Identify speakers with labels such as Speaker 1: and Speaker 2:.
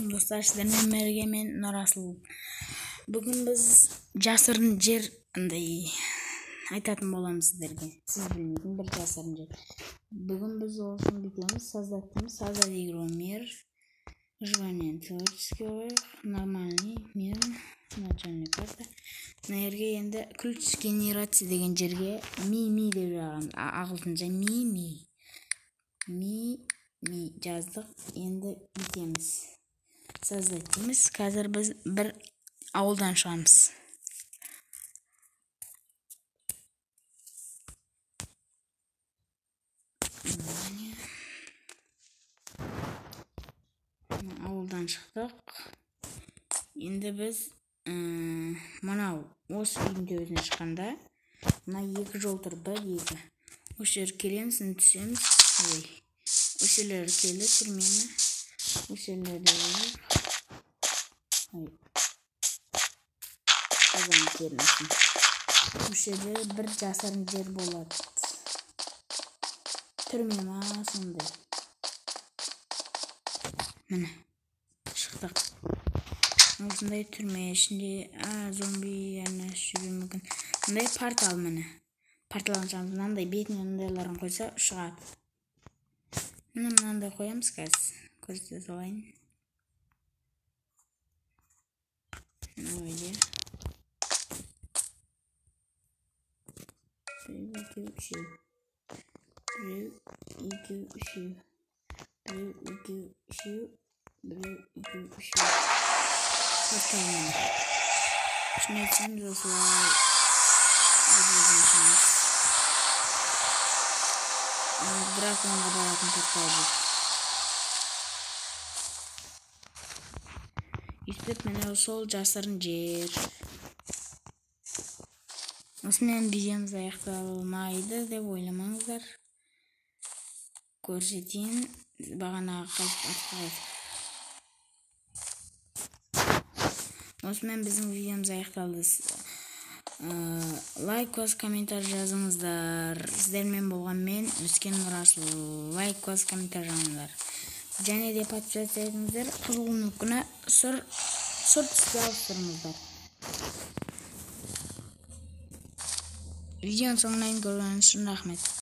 Speaker 1: Assalamualaikum dostlar, sizlerle Merge men Narasıl. Bugün biz жасырын жер айтатын боламыз сіздерге. Сіз білмейтін бір жасырын жер. Бүгін біз olsun бітеміз, создать игру мир, выживание творческий, нормальный мир, начальная карта. Мына жерге енді ключ генерация деген жерге ми деп жазған. Ағылшынша ми жаздық. Енді бітеміз. Создать дейміз. Қазір біз бір ауылдан шығамыз. Ауылдан шықтық. Енді біз мынау осы үйдің төбесіне шыққанда мына екі жол тұр, бір екі. Осы жерге келеміз, түсеміз. Осы жерлер келді, түрмені. Осы жерлерде қазан термесін. Осы жерде бір жасырын жер болады. Түрме ма сондай. Міне шықтық. Осындай түрме ішінде зомби жүруі мүмкін. Мындай портал міне. Порталын шығамыз. Мынандай бетіне мынайларын қойса шығады. Міне мынандай қоямыз қазір. Көрсете салайын. Öyle. 1, 2, 3. Bakalım. Şimdi sen dostlar. Bırakın bırakın portal. İstep mene sol жасырын жер. Осымен видеомыз аяқталмайды деп ойламаңыздар. Көрсетейін. Бағанағы қатып. Осымен біздің видеомыз аяқталды. Лайк, комментарий жазыңыздар. Сіздермен болған мен Өскен Нұрасыл. Лайк, комментарий жазыңыздар. Және де подписаться етіңіздер. Қызыл күні сұр түске ауыстырыңыздар. Видеоның соңынан көргеніңіз үшін рахмет.